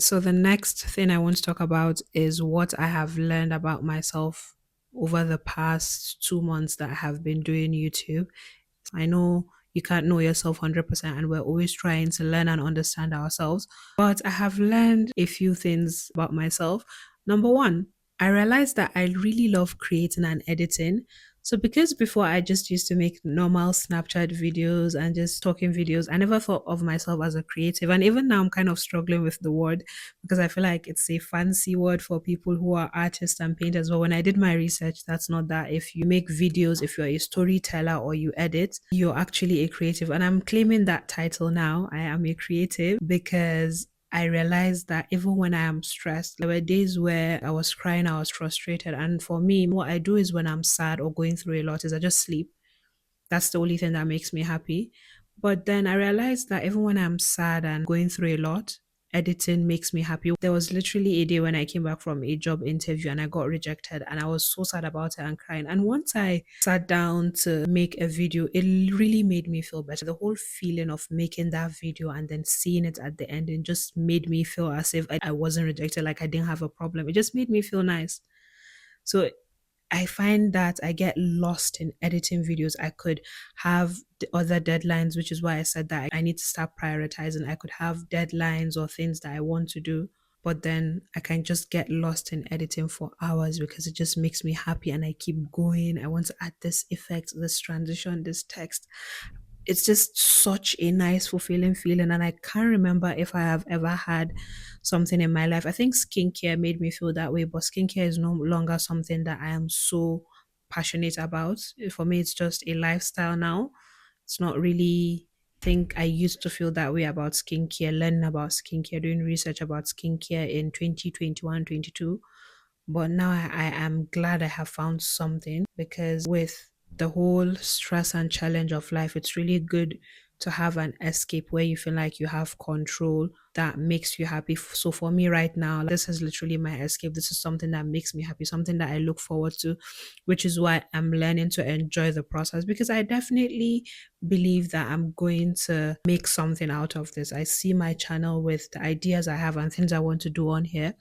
So, the next thing I want to talk about is what I have learned about myself over the past 2 months that I have been doing YouTube. I know you can't know yourself 100%, and we're always trying to learn and understand ourselves. But I have learned a few things about myself. Number one, I realized that I really love creating and editing. So, because before I just used to make normal Snapchat videos and just talking videos, I never thought of myself as a creative. And even now, I'm kind of struggling with the word because I feel like it's a fancy word for people who are artists and painters. But when I did my research, that's not that. If you make videos, if you're a storyteller or you edit, you're actually a creative. And I'm claiming that title now. I am a creative because I realized that even when I am stressed, there were days where I was crying, I was frustrated. And for me, what I do is when I'm sad or going through a lot is I just sleep. That's the only thing that makes me happy. But then I realized that even when I'm sad and going through a lot, editing makes me happy. There was literally a day when I came back from a job interview and I got rejected and I was so sad about it and crying. And once I sat down to make a video, it really made me feel better. The whole feeling of making that video and then seeing it at the end, it just made me feel as if I wasn't rejected, like I didn't have a problem. It just made me feel nice. So I find that I get lost in editing videos. I could have the other deadlines, which is why I said that I need to start prioritizing. I could have deadlines or things that I want to do, but then I can just get lost in editing for hours because it just makes me happy and I keep going. I want to add this effect, this transition, this text. It's just such a nice, fulfilling feeling. And I can't remember if I have ever had something in my life. I think skincare made me feel that way, but skincare is no longer something that I am so passionate about. For me, it's just a lifestyle now. It's not really think I used to feel that way about skincare, learning about skincare, doing research about skincare in 2021, 22. But now I am glad I have found something because with the whole stress and challenge of life, it's really good to have an escape where you feel like you have control that makes you happy. So for me right now, this is literally my escape. This is something that makes me happy, something that I look forward to, which is why I'm learning to enjoy the process because I definitely believe that I'm going to make something out of this. I see my channel with the ideas I have and things I want to do on here.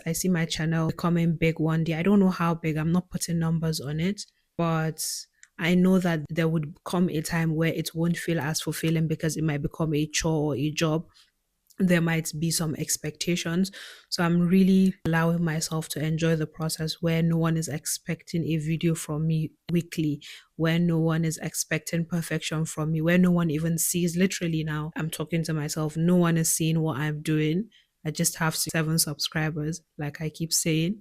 I see my channel becoming big one day. I don't know how big, I'm not putting numbers on it, but I know that there would come a time where it won't feel as fulfilling because it might become a chore or a job. There might be some expectations. So I'm really allowing myself to enjoy the process where no one is expecting a video from me weekly, where no one is expecting perfection from me, where no one even sees literally now. I'm talking to myself, no one is seeing what I'm doing. I just have 7 subscribers, like I keep saying.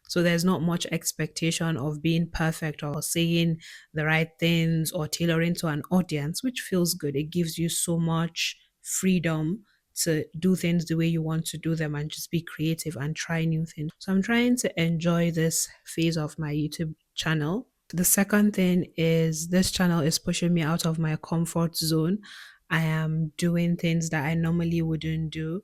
So there's not much expectation of being perfect or saying the right things or tailoring to an audience, which feels good. It gives you so much freedom to do things the way you want to do them and just be creative and try new things. So I'm trying to enjoy this phase of my YouTube channel. The second thing is this channel is pushing me out of my comfort zone. I am doing things that I normally wouldn't do.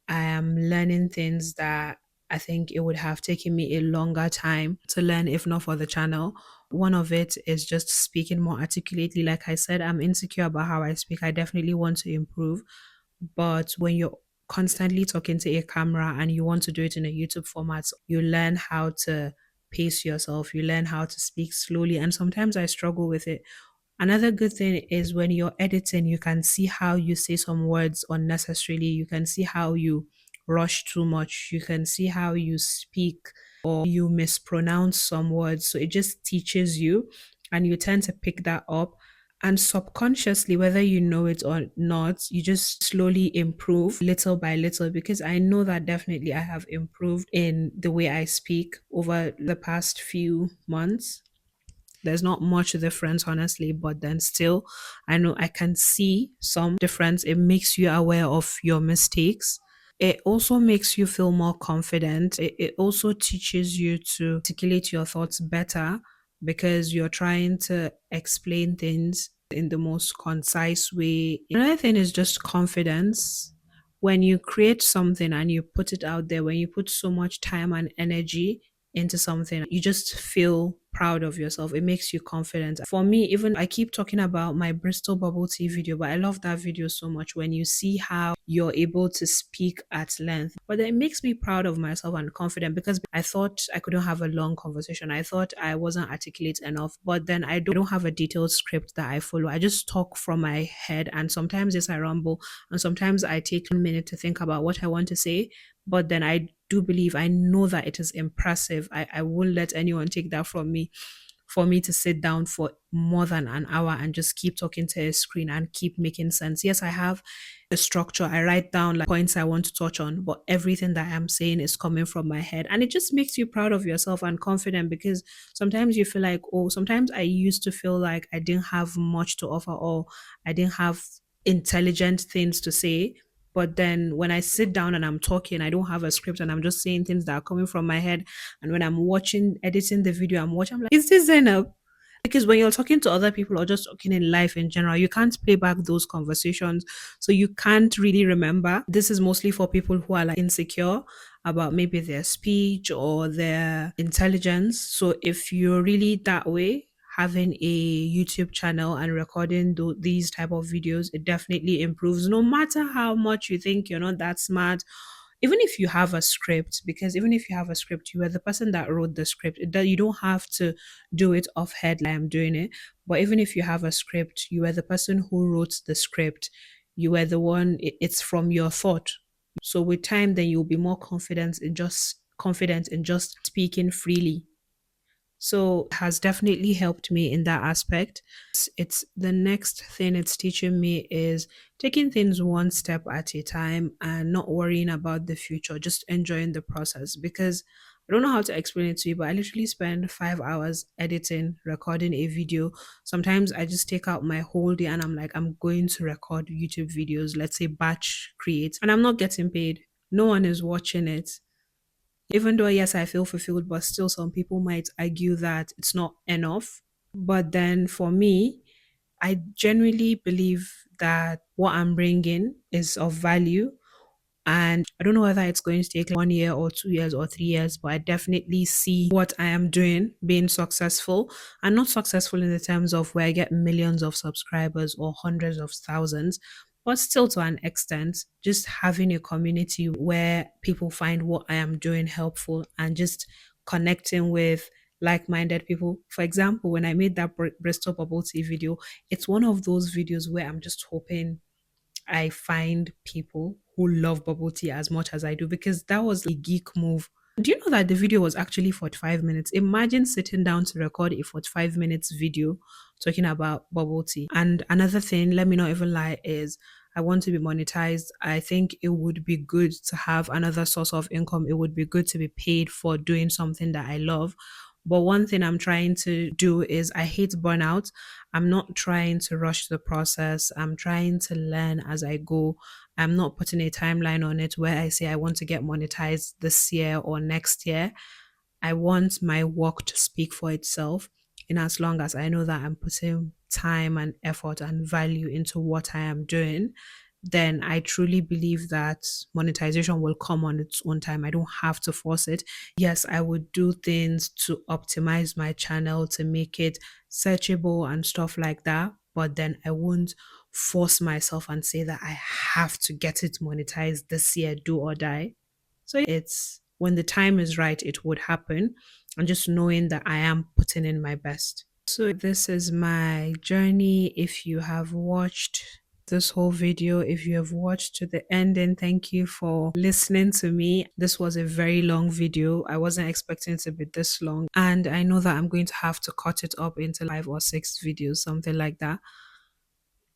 I am learning things that I think it would have taken me a longer time to learn if not for the channel. One of it is just speaking more articulately. Like I said, I'm insecure about how I speak. I definitely want to improve. But when you're constantly talking to a camera and you want to do it in a YouTube format, you learn how to pace yourself, you learn how to speak slowly. And sometimes I struggle with it. Another good thing is when you're editing, you can see how you say some words unnecessarily. You can see how you rush too much. You can see how you speak or you mispronounce some words. So it just teaches you and you tend to pick that up. And subconsciously, whether you know it or not, you just slowly improve little by little because I know that definitely I have improved in the way I speak over the past few months. There's not much difference, honestly, but then still, I know I can see some difference. It makes you aware of your mistakes. It also makes you feel more confident. It also teaches you to articulate your thoughts better because you're trying to explain things in the most concise way. Another thing is just confidence. When you create something and you put it out there, when you put so much time and energy into something, you just feel proud of yourself. It makes you confident. For me, even I keep talking about my Bristol bubble tea video, but I love that video so much when you see how you're able to speak at length. But it makes me proud of myself and confident because I thought I couldn't have a long conversation. I thought I wasn't articulate enough, but then I don't have a detailed script that I follow. I just talk from my head, and sometimes yes, I rumble, and sometimes I take a minute to think about what I want to say. But then I do believe, I know that it is impressive. I won't let anyone take that from me. For me to sit down for more than an hour and just keep talking to a screen and keep making sense. Yes, I have a structure. I write down like points I want to touch on, but everything that I'm saying is coming from my head. And it just makes you proud of yourself and confident because sometimes you feel like, oh, sometimes I used to feel like I didn't have much to offer or I didn't have intelligent things to say. But then when I sit down and I'm talking, I don't have a script and I'm just saying things that are coming from my head. And when I'm watching, editing the video, I'm like, is this Zainab? Because when you're talking to other people or just talking in life in general, you can't play back those conversations. So you can't really remember. This is mostly for people who are like insecure about maybe their speech or their intelligence. So if you're really that way, having a YouTube channel and recording these type of videos, it definitely improves no matter how much you think you're not that smart. Even if you have a script, because even if you have a script, you were the person that wrote the script. You don't have to do it off head like I'm doing it. But even if you have a script, you were the person who wrote the script. You were the one, it's from your thought. So with time, then you'll be more confident in just speaking freely. So it has definitely helped me in that aspect. It's the next thing it's teaching me is taking things one step at a time and not worrying about the future, just enjoying the process. Because I don't know how to explain it to you, but I literally spend 5 hours editing, recording a video. Sometimes I just take out my whole day and I'm like, I'm going to record YouTube videos, let's say batch create, and I'm not getting paid. No one is watching it. Even though, yes, I feel fulfilled, but still, some people might argue that it's not enough. But then for me, I genuinely believe that what I'm bringing is of value. And I don't know whether it's going to take like 1 year or 2 years or 3 years, but I definitely see what I am doing being successful, and not successful in the terms of where I get millions of subscribers or hundreds of thousands, but still to an extent, just having a community where people find what I am doing helpful and just connecting with like-minded people. For example, when I made that Bristol bubble tea video, it's one of those videos where I'm just hoping I find people who love bubble tea as much as I do, because that was a geek move. Do you know that the video was actually 45 minutes? Imagine sitting down to record a 45 minutes video talking about bubble tea. And another thing, let me not even lie, is I want to be monetized. I think it would be good to have another source of income. It would be good to be paid for doing something that I love. But one thing I'm trying to do is I hate burnout. I'm not trying to rush the process. I'm trying to learn as I go. I'm not putting a timeline on it where I say I want to get monetized this year or next year. I want my work to speak for itself. In as long as I know that I'm putting time and effort and value into what I am doing, then I truly believe that monetization will come on its own time. I don't have to force it. Yes, I would do things to optimize my channel to make it searchable and stuff like that, but then I won't force myself and say that I have to get it monetized this year, do or die. So it's when the time is right, it would happen. And just knowing that I am putting in my best. So this is my journey. If you have watched this whole video, if you have watched to the ending, thank you for listening to me. This was a very long video. I wasn't expecting it to be this long. And I know that I'm going to have to cut it up into 5 or 6 videos, something like that.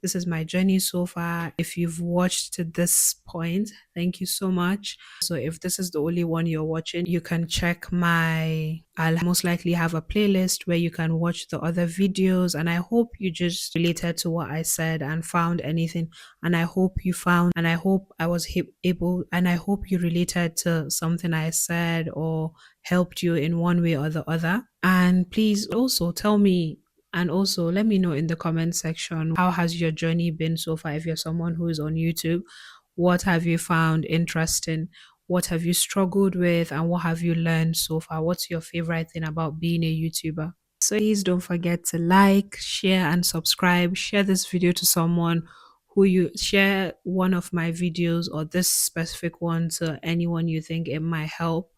This is my journey so far. If you've watched to this point, thank you so much. So if this is the only one you're watching, you can check I'll most likely have a playlist where you can watch the other videos. And I hope you just related to what I said and found anything. And I hope you found, and I hope I was able, and I hope you related to something I said or helped you in one way or the other. And please also tell me, and also let me know in the comment section, how has your journey been so far? If you're someone who is on YouTube, what have you found interesting? What have you struggled with and what have you learned so far? What's your favorite thing about being a YouTuber? So please don't forget to like, share, and subscribe. Share this video to someone who you share one of my videos or this specific one to anyone you think it might help.